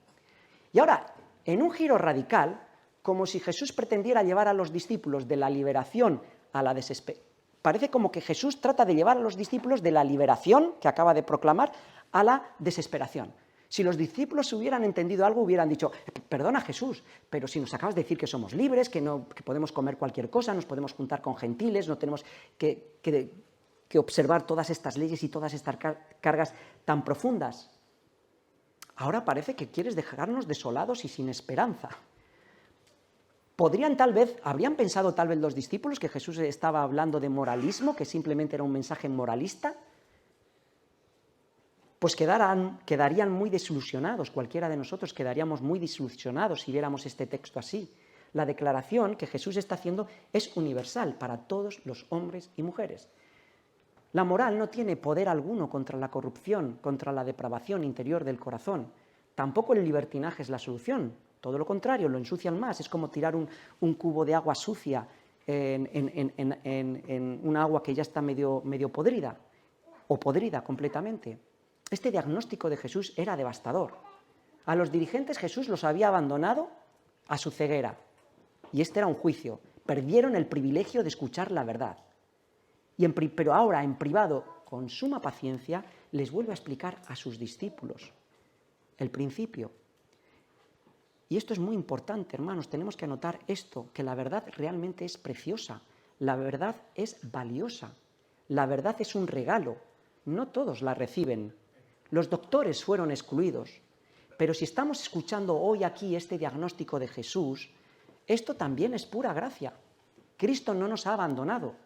Y ahora, en un giro radical, como si Jesús pretendiera llevar a los discípulos de la liberación a la desesperación, Parece como que Jesús trata de llevar a los discípulos de la liberación que acaba de proclamar a la desesperación. Si los discípulos hubieran entendido algo, hubieran dicho, perdona Jesús, pero si nos acabas de decir que somos libres, que podemos comer cualquier cosa, nos podemos juntar con gentiles, no tenemos que observar todas estas leyes y todas estas cargas tan profundas. Ahora parece que quieres dejarnos desolados y sin esperanza. ¿Habrían pensado tal vez los discípulos que Jesús estaba hablando de moralismo, que simplemente era un mensaje moralista? Pues quedarían muy desilusionados, cualquiera de nosotros quedaríamos muy desilusionados si viéramos este texto así. La declaración que Jesús está haciendo es universal para todos los hombres y mujeres. La moral no tiene poder alguno contra la corrupción, contra la depravación interior del corazón. Tampoco el libertinaje es la solución. Todo lo contrario, lo ensucian más. Es como tirar un cubo de agua sucia en un agua que ya está medio podrida o podrida completamente. Este diagnóstico de Jesús era devastador. A los dirigentes Jesús los había abandonado a su ceguera. Y este era un juicio. Perdieron el privilegio de escuchar la verdad. Pero ahora, en privado, con suma paciencia, les vuelve a explicar a sus discípulos el principio. Y esto es muy importante, hermanos, tenemos que anotar esto, que la verdad realmente es preciosa, la verdad es valiosa, la verdad es un regalo, no todos la reciben. Los doctores fueron excluidos, pero si estamos escuchando hoy aquí este diagnóstico de Jesús, esto también es pura gracia. Cristo no nos ha abandonado.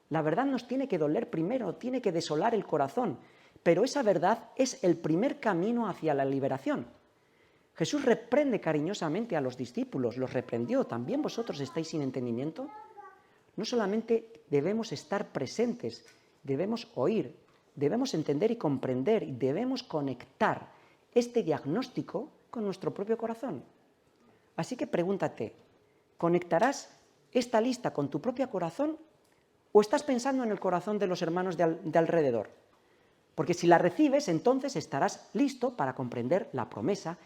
La verdad nos tiene que doler primero, tiene que desolar el corazón, pero esa verdad es el primer camino hacia la liberación. Jesús reprende cariñosamente a los discípulos, los reprendió. ¿También vosotros estáis sin entendimiento? No solamente debemos estar presentes, debemos oír, debemos entender y comprender, y debemos conectar este diagnóstico con nuestro propio corazón. Así que pregúntate, ¿conectarás esta lista con tu propio corazón o estás pensando en el corazón de los hermanos de alrededor? Porque si la recibes, entonces estarás listo para comprender la promesa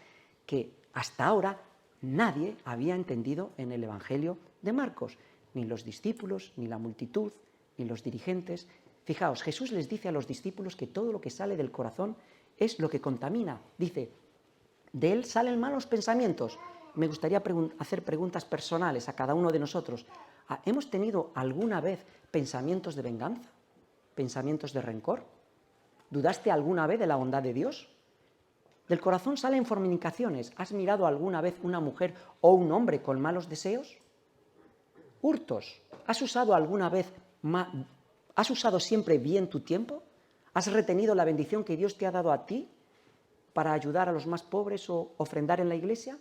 que hasta ahora nadie había entendido en el Evangelio de Marcos, ni los discípulos, ni la multitud, ni los dirigentes. Fijaos, Jesús les dice a los discípulos que todo lo que sale del corazón es lo que contamina. Dice, de él salen malos pensamientos. Me gustaría hacer preguntas personales a cada uno de nosotros. ¿Hemos tenido alguna vez pensamientos de venganza? ¿Pensamientos de rencor? ¿Dudaste alguna vez de la bondad de Dios? Del corazón salen fornicaciones. ¿Has mirado alguna vez una mujer o un hombre con malos deseos? Hurtos. ¿Has usado siempre bien tu tiempo? ¿Has retenido la bendición que Dios te ha dado a ti para ayudar a los más pobres o ofrendar en la iglesia?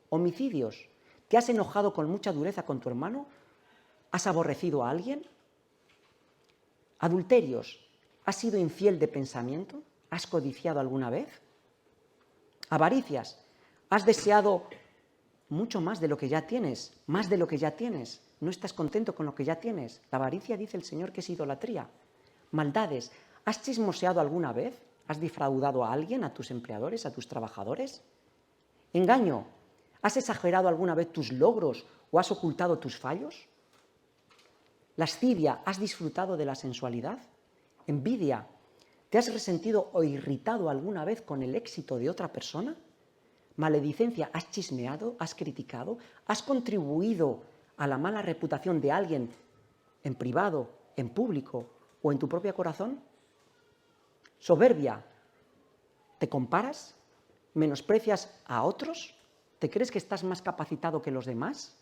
Homicidios. ¿Te has enojado con mucha dureza con tu hermano? ¿Has aborrecido a alguien? Adulterios. ¿Has sido infiel de pensamiento? ¿Has codiciado alguna vez? Avaricias. ¿Has deseado mucho más de lo que ya tienes? Más de lo que ya tienes. ¿No estás contento con lo que ya tienes? La avaricia, dice el Señor, que es idolatría. Maldades. ¿Has chismoseado alguna vez? ¿Has defraudado a alguien, a tus empleadores, a tus trabajadores? Engaño. ¿Has exagerado alguna vez tus logros o has ocultado tus fallos? Lascivia. ¿Has disfrutado de la sensualidad? Envidia. ¿Te has resentido o irritado alguna vez con el éxito de otra persona? Maledicencia. ¿Has chismeado? ¿Has criticado? ¿Has contribuido a la mala reputación de alguien en privado, en público o en tu propio corazón? Soberbia. ¿Te comparas? ¿Menosprecias a otros? ¿Te crees que estás más capacitado que los demás?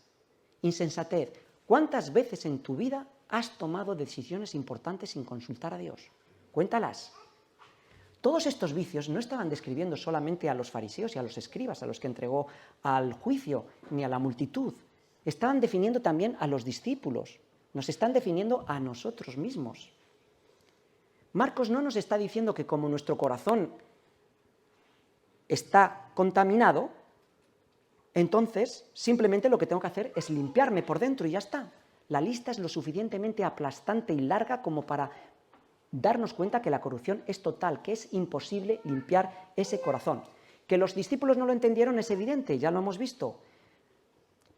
Insensatez. ¿Cuántas veces en tu vida has tomado decisiones importantes sin consultar a Dios? Cuéntalas. Todos estos vicios no estaban describiendo solamente a los fariseos y a los escribas, a los que entregó al juicio, ni a la multitud. Estaban definiendo también a los discípulos. Nos están definiendo a nosotros mismos. Marcos no nos está diciendo que como nuestro corazón está contaminado, entonces simplemente lo que tengo que hacer es limpiarme por dentro y ya está. La lista es lo suficientemente aplastante y larga como para darnos cuenta que la corrupción es total, que es imposible limpiar ese corazón. Que los discípulos no lo entendieron es evidente, ya lo hemos visto.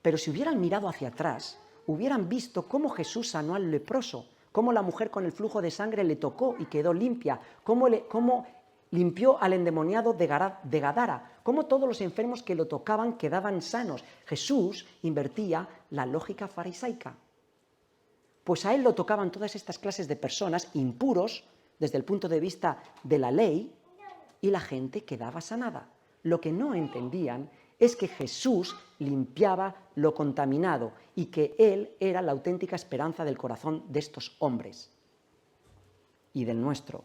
Pero si hubieran mirado hacia atrás, hubieran visto cómo Jesús sanó al leproso, cómo la mujer con el flujo de sangre le tocó y quedó limpia, cómo limpió al endemoniado de Gadara, cómo todos los enfermos que lo tocaban quedaban sanos. Jesús invertía la lógica farisaica. Pues a él lo tocaban todas estas clases de personas impuros desde el punto de vista de la ley y la gente quedaba sanada. Lo que no entendían es que Jesús limpiaba lo contaminado y que Él era la auténtica esperanza del corazón de estos hombres y del nuestro.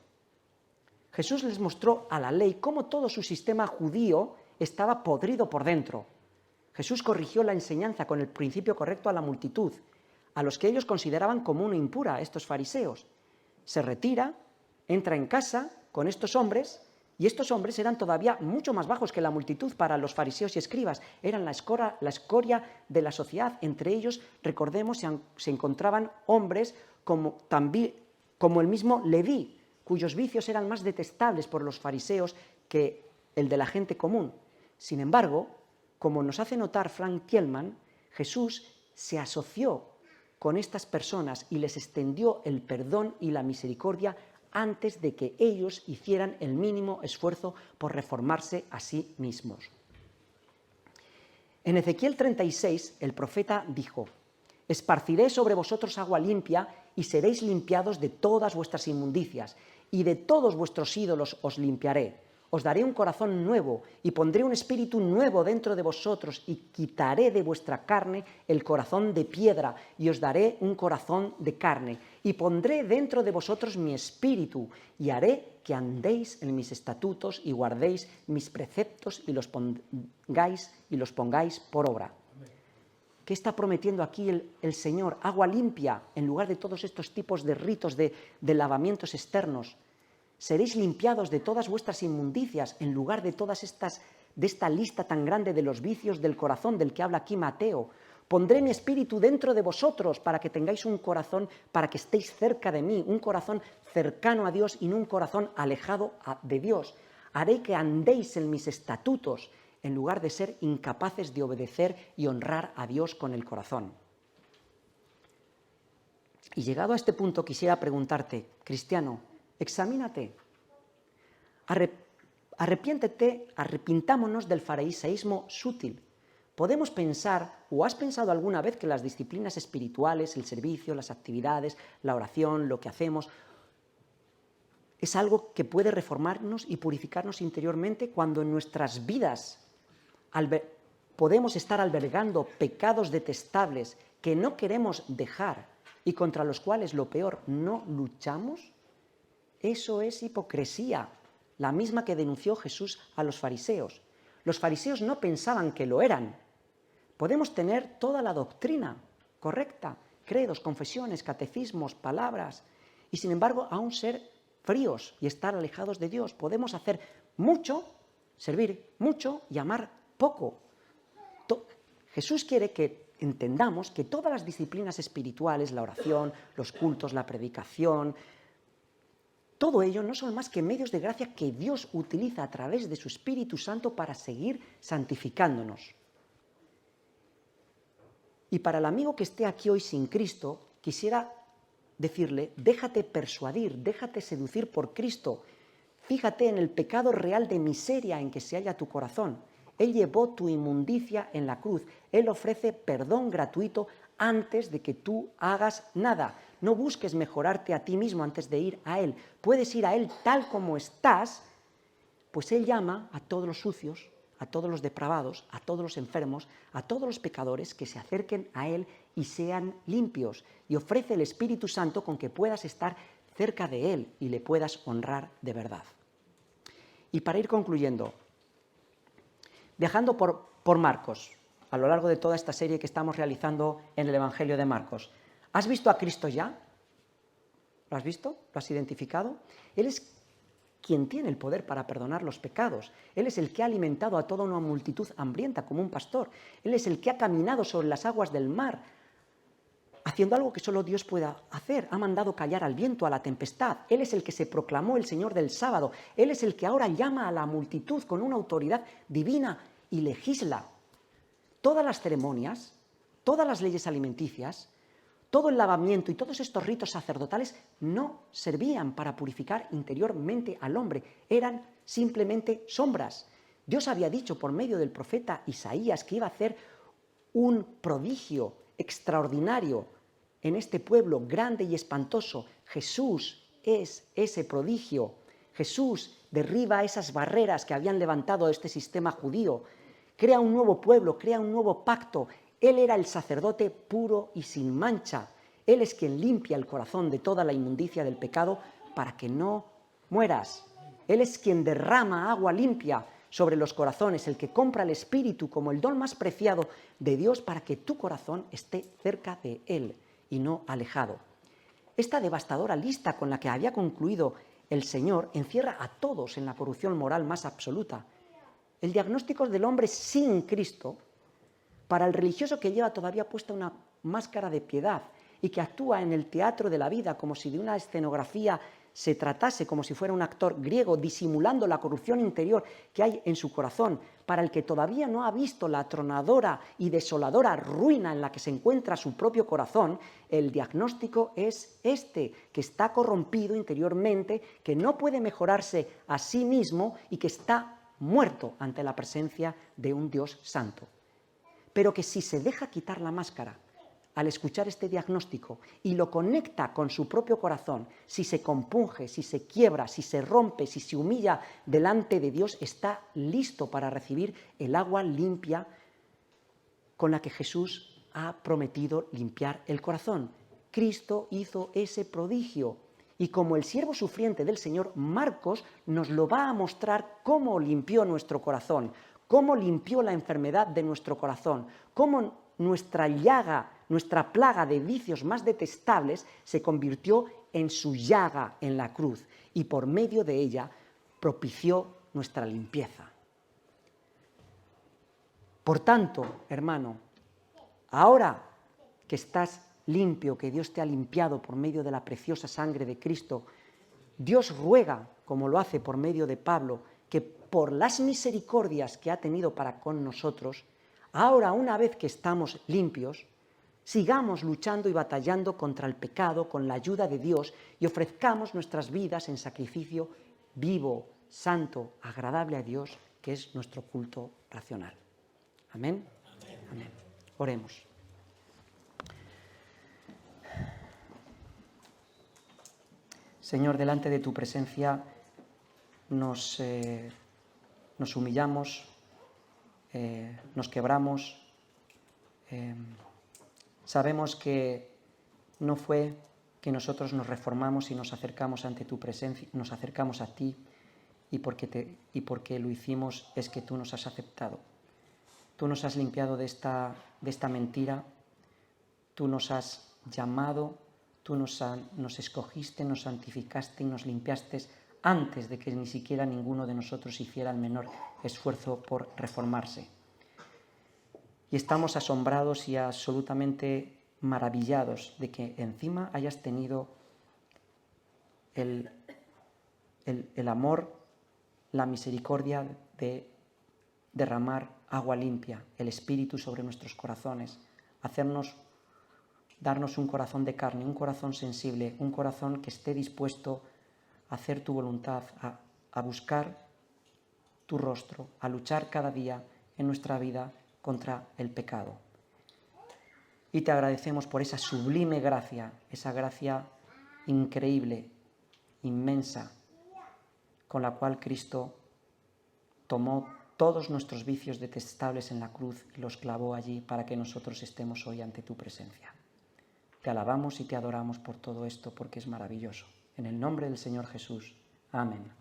Jesús les mostró a la ley cómo todo su sistema judío estaba podrido por dentro. Jesús corrigió la enseñanza con el principio correcto a la multitud, a los que ellos consideraban como una impura, estos fariseos. Se retira, entra en casa con estos hombres, y estos hombres eran todavía mucho más bajos que la multitud para los fariseos y escribas. Eran la escoria de la sociedad. Entre ellos, recordemos, se encontraban hombres como el mismo Leví, cuyos vicios eran más detestables por los fariseos que el de la gente común. Sin embargo, como nos hace notar Frank Kielman, Jesús se asoció con estas personas y les extendió el perdón y la misericordia antes de que ellos hicieran el mínimo esfuerzo por reformarse a sí mismos. En Ezequiel 36, el profeta dijo: «Esparciré sobre vosotros agua limpia y seréis limpiados de todas vuestras inmundicias, y de todos vuestros ídolos os limpiaré. Os daré un corazón nuevo y pondré un espíritu nuevo dentro de vosotros y quitaré de vuestra carne el corazón de piedra y os daré un corazón de carne y pondré dentro de vosotros mi espíritu y haré que andéis en mis estatutos y guardéis mis preceptos y los pongáis por obra». ¿Qué está prometiendo aquí el Señor? Agua limpia en lugar de todos estos tipos de ritos de lavamientos externos. Seréis limpiados de todas vuestras inmundicias en lugar de esta lista tan grande de los vicios del corazón del que habla aquí Mateo. Pondré mi espíritu dentro de vosotros para que tengáis un corazón, para que estéis cerca de mí, un corazón cercano a Dios y no un corazón alejado de Dios. Haré que andéis en mis estatutos en lugar de ser incapaces de obedecer y honrar a Dios con el corazón. Y llegado a este punto quisiera preguntarte, cristiano, examínate, arrepintámonos del fariseísmo sutil. Podemos pensar, o has pensado alguna vez que las disciplinas espirituales, el servicio, las actividades, la oración, lo que hacemos, es algo que puede reformarnos y purificarnos interiormente cuando en nuestras vidas podemos estar albergando pecados detestables que no queremos dejar y contra los cuales, lo peor, no luchamos? Eso es hipocresía, la misma que denunció Jesús a los fariseos. Los fariseos no pensaban que lo eran. Podemos tener toda la doctrina correcta, credos, confesiones, catecismos, palabras, y sin embargo aún ser fríos y estar alejados de Dios. Podemos hacer mucho, servir mucho y amar poco. Jesús quiere que entendamos que todas las disciplinas espirituales, la oración, los cultos, la predicación, todo ello no son más que medios de gracia que Dios utiliza a través de su Espíritu Santo para seguir santificándonos. Y para el amigo que esté aquí hoy sin Cristo, quisiera decirle: déjate persuadir, déjate seducir por Cristo. Fíjate en el pecado real de miseria en que se halla tu corazón. Él llevó tu inmundicia en la cruz. Él ofrece perdón gratuito antes de que tú hagas nada. No busques mejorarte a ti mismo antes de ir a Él. Puedes ir a Él tal como estás, pues Él llama a todos los sucios, a todos los depravados, a todos los enfermos, a todos los pecadores que se acerquen a Él y sean limpios. Y ofrece el Espíritu Santo con que puedas estar cerca de Él y le puedas honrar de verdad. Y para ir concluyendo, viajando por Marcos, a lo largo de toda esta serie que estamos realizando en el Evangelio de Marcos, ¿has visto a Cristo ya? ¿Lo has visto? ¿Lo has identificado? Él es quien tiene el poder para perdonar los pecados. Él es el que ha alimentado a toda una multitud hambrienta como un pastor. Él es el que ha caminado sobre las aguas del mar, haciendo algo que solo Dios pueda hacer. Ha mandado callar al viento, a la tempestad. Él es el que se proclamó el Señor del sábado. Él es el que ahora llama a la multitud con una autoridad divina y legisla. Todas las ceremonias, todas las leyes alimenticias, todo el lavamiento y todos estos ritos sacerdotales no servían para purificar interiormente al hombre, eran simplemente sombras. Dios había dicho por medio del profeta Isaías que iba a hacer un prodigio extraordinario en este pueblo grande y espantoso. Jesús es ese prodigio. Jesús derriba esas barreras que habían levantado este sistema judío, crea un nuevo pueblo, crea un nuevo pacto. Él era el sacerdote puro y sin mancha. Él es quien limpia el corazón de toda la inmundicia del pecado para que no mueras. Él es quien derrama agua limpia sobre los corazones, el que compra el Espíritu como el don más preciado de Dios para que tu corazón esté cerca de Él y no alejado. Esta devastadora lista con la que había concluido el Señor encierra a todos en la corrupción moral más absoluta. El diagnóstico del hombre sin Cristo, para el religioso que lleva todavía puesta una máscara de piedad y que actúa en el teatro de la vida como si de una escenografía se tratase, como si fuera un actor griego disimulando la corrupción interior que hay en su corazón, para el que todavía no ha visto la atronadora y desoladora ruina en la que se encuentra su propio corazón, el diagnóstico es este, que está corrompido interiormente, que no puede mejorarse a sí mismo y que está muerto ante la presencia de un Dios santo. Pero que si se deja quitar la máscara al escuchar este diagnóstico y lo conecta con su propio corazón, si se compunge, si se quiebra, si se rompe, si se humilla delante de Dios, está listo para recibir el agua limpia con la que Jesús ha prometido limpiar el corazón. Cristo hizo ese prodigio y como el siervo sufriente del Señor, Marcos nos lo va a mostrar cómo limpió nuestro corazón, cómo limpió la enfermedad de nuestro corazón, cómo nuestra llaga, nuestra plaga de vicios más detestables se convirtió en su llaga en la cruz y por medio de ella propició nuestra limpieza. Por tanto, hermano, ahora que estás limpio, que Dios te ha limpiado por medio de la preciosa sangre de Cristo, Dios ruega, como lo hace por medio de Pablo, que por las misericordias que ha tenido para con nosotros, ahora una vez que estamos limpios, sigamos luchando y batallando contra el pecado con la ayuda de Dios y ofrezcamos nuestras vidas en sacrificio vivo, santo, agradable a Dios, que es nuestro culto racional. Amén. Amén. Oremos. Señor, delante de tu presencia nos humillamos, nos quebramos. Sabemos que no fue que nosotros nos reformamos y nos acercamos ante tu presencia, nos acercamos a ti y porque lo hicimos es que tú nos has aceptado. Tú nos has limpiado de esta mentira, tú nos has llamado, tú nos escogiste, nos santificaste y nos limpiaste antes de que ni siquiera ninguno de nosotros hiciera el menor esfuerzo por reformarse. Y estamos asombrados y absolutamente maravillados de que encima hayas tenido el amor, la misericordia de derramar agua limpia, el Espíritu sobre nuestros corazones, darnos un corazón de carne, un corazón sensible, un corazón que esté dispuesto a hacer tu voluntad, a buscar tu rostro, a luchar cada día en nuestra vida contra el pecado. Y te agradecemos por esa sublime gracia, esa gracia increíble, inmensa, con la cual Cristo tomó todos nuestros vicios detestables en la cruz y los clavó allí para que nosotros estemos hoy ante tu presencia. Te alabamos y te adoramos por todo esto porque es maravilloso. En el nombre del Señor Jesús. Amén.